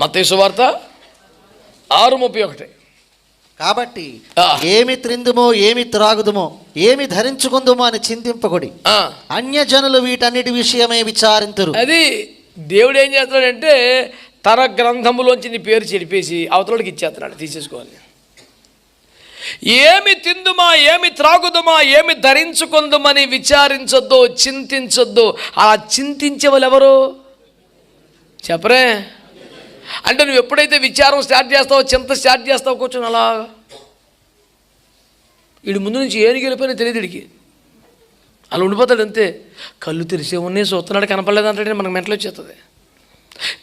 మత్తయి సువార్త 6:31. కాబట్టి ఏమి త్రిందుమో ఏమి త్రాగుదుమో ఏమి ధరించుకుందుమో అని చింతింపకొడి, అన్యజనులు వీటన్నిటి విషయమే విచారింతురు. అది దేవుడు ఏం చేస్తున్నాడంటే తన గ్రంథములోంచి నీ పేరు చెడిపేసి అవతలకి ఇచ్చేస్తున్నాడు, తీసేసుకోవాలి. ఏమి తిందుమా ఏమి త్రాగుదుమా ఏమి ధరించుకుందుమని విచారించొద్దు, చింతించొద్దు. అలా చింతించే వాళ్ళు ఎవరు చెప్పరే? అంటే నువ్వు ఎప్పుడైతే విచారం స్టార్ట్ చేస్తావో, చింత స్టార్ట్ చేస్తావో, కూర్చొని అలా వీడి ముందు నుంచి ఏనికి వెళ్ళిపోయినా తెలియదు వీడికి, అలా ఉండిపోతాడు అంతే. కళ్ళు తెరిసే ఉన్నాయి, చూస్తున్నాడు, కనపడలేదంటే మనకు మెంటలు వచ్చేస్తుంది.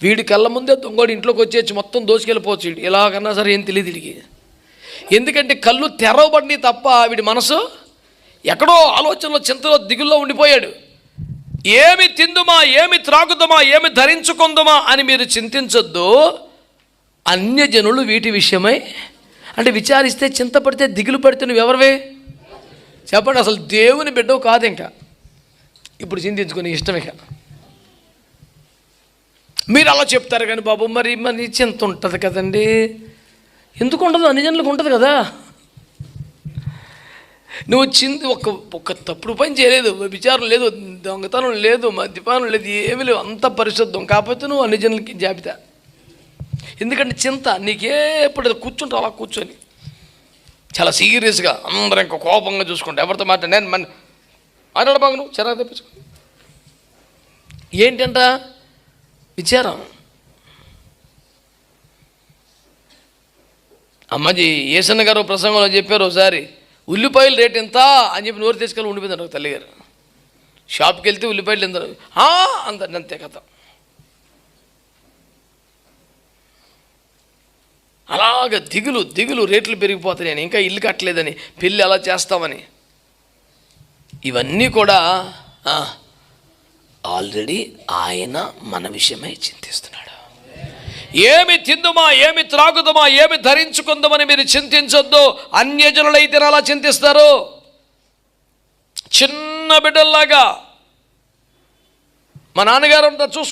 వీడి కళ్ళ ముందే దొంగోడు ఇంట్లోకి వచ్చేసి మొత్తం దోసుకెళ్ళిపోవచ్చు. వీడు ఎలాగన్నా సరే ఏం తెలియదు వీడికి, ఎందుకంటే కళ్ళు తెరవబడి తప్ప వీడి మనసు ఎక్కడో ఆలోచనలో, చింతలో, దిగుల్లో ఉండిపోయాడు. ఏమి తిందుమా ఏమి త్రాగుదమా ఏమి ధరించుకుందామా అని మీరు చింతించొద్దు, అన్యజనులు వీటి విషయమై. అంటే విచారిస్తే, చింతపడితే, దిగులు పడితే నువ్వు ఎవరివే చెప్పండి? అసలు దేవుని బిడ్డవు కాదు. ఇంకా ఇప్పుడు చింతించుకుని ఇష్టమే. మీరు అలా చెప్తారు కానీ బాబు మరి చింత ఉంటుంది కదండి. ఎందుకు ఉండదు? అన్యజనులకు ఉంటుంది కదా. నువ్వు ఒక్క తప్పుడు పని చేయలేదు, విచారం లేదు, దొంగతనం లేదు, మద్యపానం లేదు, ఏమీ లేవు, అంత పరిశుద్ధం. కాకపోతే నువ్వు అన్యజనులకి జాబితా. ఎందుకంటే చింత నీకే ఎప్పుడు కూర్చుంటావు, అలా కూర్చొని చాలా సీరియస్గా అందరూ ఇంకా కోపంగా చూసుకుంటా, ఎవరితో నేను మాట్లాడబాగు, నువ్వు చిరాకు తెప్పించుకో. ఏంటంట విచారం. అమ్మాజీ ఏసన్న గారు ప్రసంగంలో చెప్పారు ఒకసారి, ఉల్లిపాయలు రేట్ ఎంత అని చెప్పి నోరు తీసుకెళ్ళి ఉండిపోయింది ఒక తల్లిగారు. షాప్కి వెళ్తే ఉల్లిపాయలు ఎంత అంతే కథ. అలాగ దిగులు రేట్లు పెరిగిపోతాయని, ఇంకా ఇల్లు కట్టలేదని, పెళ్ళి అలా చేస్తామని, ఇవన్నీ కూడా ఆల్రెడీ ఆయన మన విషయమై చింతిస్తున్నాడు. ఏమి తిందుమా ఏమి త్రాగుదమా ఏమి ధరించుకుందామని మీరు చింతించొద్దు. అన్యజనులైతే అలా చింతిస్తారు, చిన్న బిడ్డల్లాగా. మా నాన్నగారు అంతా